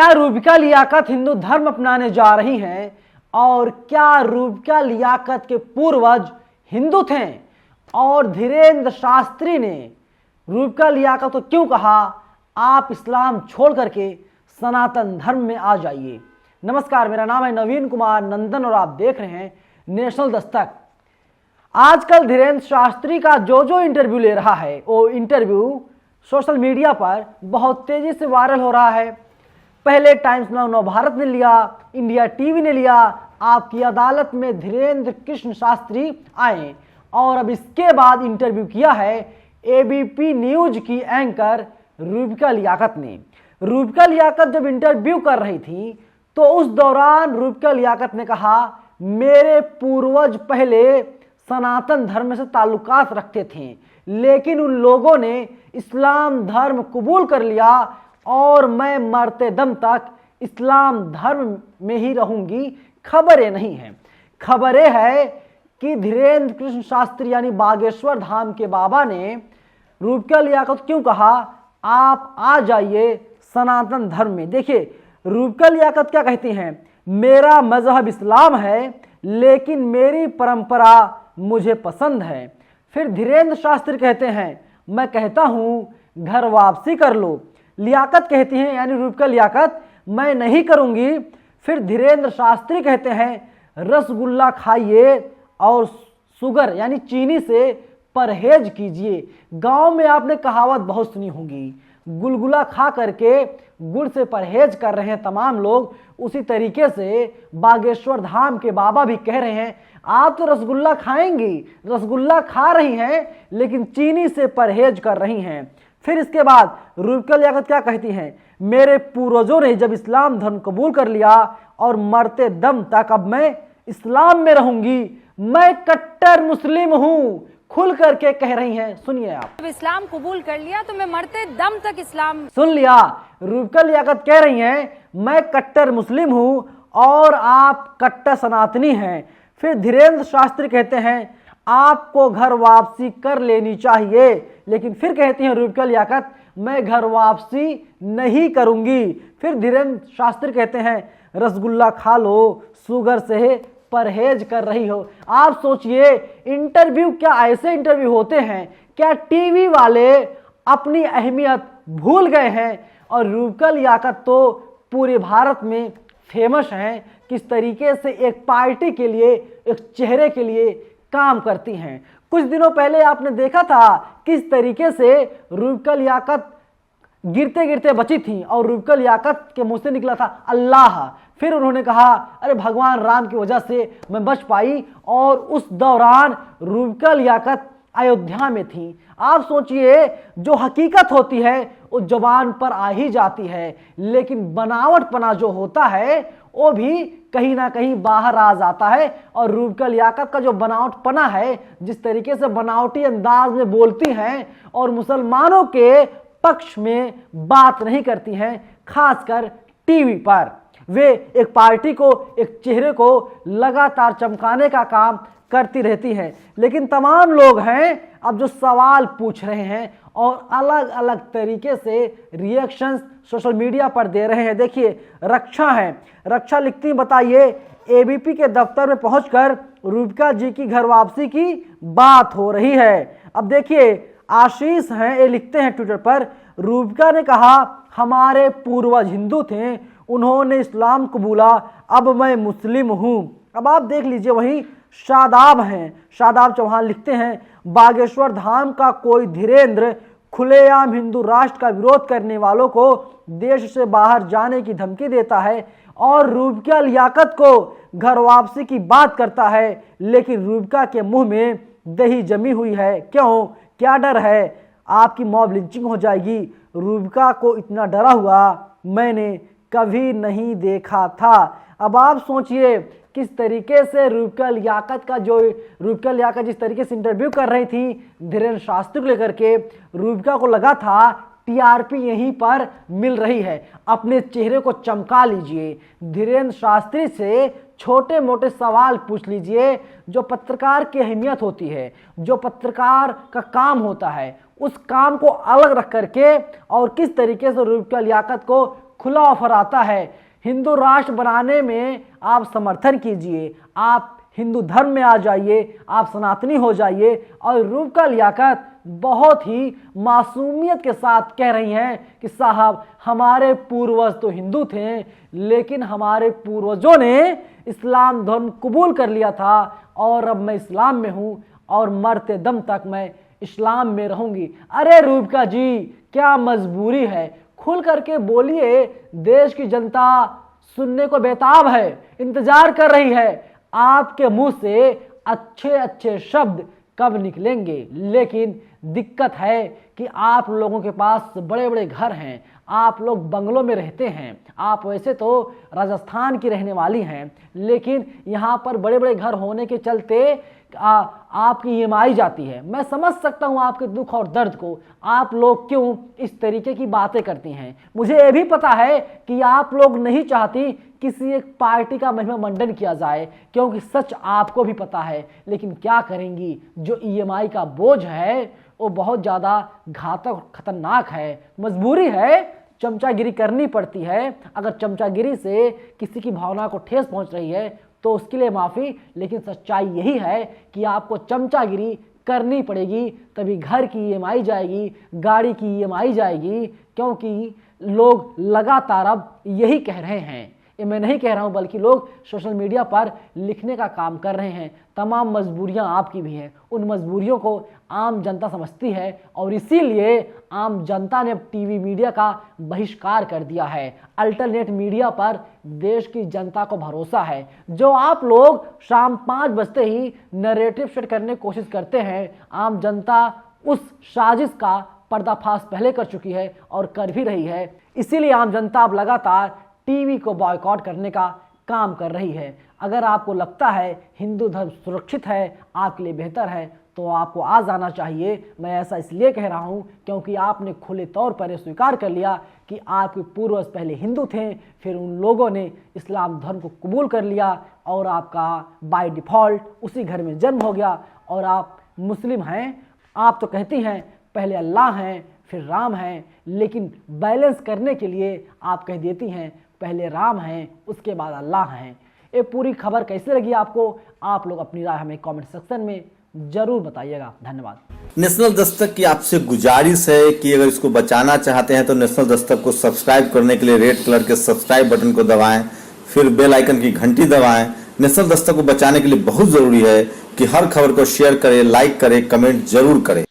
क्या रूबिका लियाकत हिंदू धर्म अपनाने जा रही हैं और क्या रूबिका लियाकत के पूर्वज हिंदू थे और धीरेन्द्र शास्त्री ने रूबिका लियाकत को क्यों कहा आप इस्लाम छोड़ करके सनातन धर्म में आ जाइए। नमस्कार, मेरा नाम है नवीन कुमार नंदन और आप देख रहे हैं नेशनल दस्तक। आजकल धीरेन्द्र शास्त्री का जो इंटरव्यू ले रहा है वो इंटरव्यू सोशल मीडिया पर बहुत तेजी से वायरल हो रहा है। पहले टाइम्स नाउ भारत ने लिया, इंडिया टीवी ने लिया, आपकी अदालत में धीरेन्द्र कृष्ण शास्त्री आए और अब इसके बाद इंटरव्यू किया है एबीपी न्यूज की एंकर रूबिका लियाकत ने। रूबिका लियाकत जब इंटरव्यू कर रही थी तो उस दौरान रूबिका लियाकत ने कहा मेरे पूर्वज पहले सनातन धर्म से ताल्लुकात रखते थे, लेकिन उन लोगों ने इस्लाम धर्म कबूल कर लिया और मैं मरते दम तक इस्लाम धर्म में ही रहूंगी। खबरें नहीं हैं, खबरें है कि धीरेन्द्र कृष्ण शास्त्री यानी बागेश्वर धाम के बाबा ने रूबिका लियाकत क्यों कहा आप आ जाइए सनातन धर्म में। देखिए रूबिका लियाकत क्या कहती हैं, मेरा मजहब इस्लाम है लेकिन मेरी परंपरा मुझे पसंद है। फिर धीरेन्द्र शास्त्री कहते हैं मैं कहता हूं घर वापसी कर लो। लियाकत कहती हैं यानी रूबिका लियाकत मैं नहीं करूंगी। फिर धीरेन्द्र शास्त्री कहते हैं रसगुल्ला खाइए और शुगर यानी चीनी से परहेज कीजिए। गांव में आपने कहावत बहुत सुनी होगी, गुलगुला खा करके गुड़ से परहेज कर रहे हैं तमाम लोग। उसी तरीके से बागेश्वर धाम के बाबा भी कह रहे हैं आप तो रसगुल्ला खाएंगी, रसगुल्ला खा रही हैं लेकिन चीनी से परहेज कर रही हैं। फिर इसके बाद रूबिका लियाकत क्या कहती हैं, मेरे पूर्वजों ने जब इस्लाम धर्म कबूल कर लिया और मरते दम तक अब मैं इस्लाम में रहूंगी, मैं कट्टर मुस्लिम हूं, खुल करके कह रही हैं। सुनिए आप, जब इस्लाम कबूल कर लिया तो मैं मरते दम तक इस्लाम। सुन लिया, रूबिका लियाकत कह रही हैं मैं कट्टर मुस्लिम हूं और आप कट्टर सनातनी हैं। फिर धीरेन्द्र शास्त्री कहते हैं आपको घर वापसी कर लेनी चाहिए, लेकिन फिर कहती हैं रूबिका लियाकत मैं घर वापसी नहीं करूंगी। फिर धीरेन्द्र शास्त्री कहते हैं रसगुल्ला खा लो, शुगर से परहेज कर रही हो। आप सोचिए इंटरव्यू क्या ऐसे इंटरव्यू होते हैं, क्या टीवी वाले अपनी अहमियत भूल गए हैं। और रूबिका लियाकत तो पूरे भारत में फेमस हैं किस तरीके से एक पार्टी के लिए, एक चेहरे के लिए काम करती हैं। कुछ दिनों पहले आपने देखा था किस तरीके से रूबिका लियाकत गिरते गिरते बची थी और रूबिका लियाकत के मुंह से निकला था अल्लाह। फिर उन्होंने कहा अरे भगवान राम की वजह से मैं बच पाई और उस दौरान रूबिका लियाकत अयोध्या में थी। आप सोचिए जो हकीकत होती है वो जुबान पर आ ही जाती है, लेकिन बनावटपना जो होता है वो भी कहीं ना कहीं बाहर आ जाता है। और रूबिका लियाकत का जो बनावटपना है, जिस तरीके से बनावटी अंदाज में बोलती हैं और मुसलमानों के पक्ष में बात नहीं करती हैं, खासकर टीवी पर, वे एक पार्टी को, एक चेहरे को लगातार चमकाने का काम करती रहती हैं। लेकिन तमाम लोग हैं अब जो सवाल पूछ रहे हैं और अलग अलग तरीके से रिएक्शंस सोशल मीडिया पर दे रहे हैं। देखिए रक्षा है, रक्षा लिखती बताइए एबीपी के दफ्तर में पहुंचकर रूबिका जी की घर वापसी की बात हो रही है। अब देखिए आशीष हैं, ये लिखते हैं ट्विटर पर रूबिका ने कहा हमारे पूर्वज हिंदू थे, उन्होंने इस्लाम कबूला, अब मैं मुस्लिम हूं। अब आप देख लीजिए वहीं शादाब हैं, शादाब चौहान लिखते हैं बागेश्वर धाम का कोई धीरेन्द्र खुलेआम हिंदू राष्ट्र का विरोध करने वालों को देश से बाहर जाने की धमकी देता है और रूबिका लियाकत को घर वापसी की बात करता है, लेकिन रूबिका के मुंह में दही जमी हुई है। क्यों, क्या डर है आपकी मॉब लिंचिंग हो जाएगी। रूबिका को इतना डरा हुआ मैंने कभी नहीं देखा था। अब आप सोचिए किस तरीके से रूबिका लियाकत जिस तरीके से इंटरव्यू कर रही थी धीरेन्द्र शास्त्री को लेकर के, रूबिका को लगा था टीआरपी यहीं पर मिल रही है, अपने चेहरे को चमका लीजिए, धीरेन्द्र शास्त्री से छोटे मोटे सवाल पूछ लीजिए। जो पत्रकार की अहमियत होती है, जो पत्रकार का काम होता है, उस काम को अलग रख करके और किस तरीके से रूबिका लियाकत को खुला ऑफर आता है, हिंदू राष्ट्र बनाने में आप समर्थन कीजिए, आप हिंदू धर्म में आ जाइए, आप सनातनी हो जाइए। और रूबका लियाकत बहुत ही मासूमियत के साथ कह रही हैं कि साहब हमारे पूर्वज तो हिंदू थे, लेकिन हमारे पूर्वजों ने इस्लाम धर्म कबूल कर लिया था और अब मैं इस्लाम में हूँ और मरते दम तक मैं इस्लाम में रहूंगी। अरे रूबका जी, क्या मजबूरी है, खुल करके बोलिए, देश की जनता सुनने को बेताब है, इंतजार कर रही है। आपके मुंह से अच्छे अच्छे शब्द कब निकलेंगे, लेकिन दिक्कत है कि आप लोगों के पास बड़े बड़े घर हैं, आप लोग बंगलों में रहते हैं, आप वैसे तो राजस्थान की रहने वाली हैं, लेकिन यहाँ पर बड़े बड़े घर होने के चलते आपकी ईएमआई जाती है। मैं समझ सकता हूँ आपके दुख और दर्द को, आप लोग क्यों इस तरीके की बातें करती हैं। मुझे ये भी पता है कि आप लोग नहीं चाहती किसी एक पार्टी का महिमा मंडन किया जाए, क्योंकि सच आपको भी पता है, लेकिन क्या करेंगी, जो ईएमआई का बोझ है वो बहुत ज़्यादा घातक खतरनाक है, मजबूरी है, चमचागिरी करनी पड़ती है। अगर चमचागिरी से किसी की भावना को ठेस पहुंच रही है तो उसके लिए माफ़ी, लेकिन सच्चाई यही है कि आपको चमचागिरी करनी पड़ेगी, तभी घर की ईएमआई जाएगी, गाड़ी की ईएमआई जाएगी, क्योंकि लोग लगातार अब यही कह रहे हैं। ये मैं नहीं कह रहा हूं, बल्कि लोग सोशल मीडिया पर लिखने का काम कर रहे हैं। तमाम मजबूरियां आपकी भी हैं, उन मजबूरियों को आम जनता समझती है और इसीलिए आम जनता ने अब टीवी मीडिया का बहिष्कार कर दिया है। अल्टरनेट मीडिया पर देश की जनता को भरोसा है। जो आप लोग शाम 5 बजते ही नैरेटिव सेट करने की कोशिश करते हैं, आम जनता उस साजिश का पर्दाफाश पहले कर चुकी है और कर भी रही है। इसीलिए आम जनता अब लगातार टीवी को बॉयकॉट करने का काम कर रही है। अगर आपको लगता है हिंदू धर्म सुरक्षित है, आपके लिए बेहतर है, तो आपको आ जाना चाहिए। मैं ऐसा इसलिए कह रहा हूं क्योंकि आपने खुले तौर पर स्वीकार कर लिया कि आपके पूर्वज पहले हिंदू थे, फिर उन लोगों ने इस्लाम धर्म को कबूल कर लिया और आपका बाय डिफ़ॉल्ट उसी घर में जन्म हो गया और आप मुस्लिम हैं। आप तो कहती हैं पहले अल्लाह हैं फिर राम हैं, लेकिन बैलेंस करने के लिए आप कह देती हैं पहले राम हैं उसके बाद अल्लाह हैं। ये पूरी खबर कैसे लगी आपको? आप लोग अपनी राय हमें कमेंट सेक्शन में जरूर बताइएगा। धन्यवाद। नेशनल दस्तक की आपसे गुजारिश है कि अगर इसको बचाना चाहते हैं तो नेशनल दस्तक को सब्सक्राइब करने के लिए रेड कलर के सब्सक्राइब बटन को दबाएं, फिर बेल आइकन की घंटी दबाएं। नेशनल दस्तक को बचाने के लिए बहुत जरूरी है कि हर खबर को शेयर करें, लाइक करें, कमेंट जरूर करें।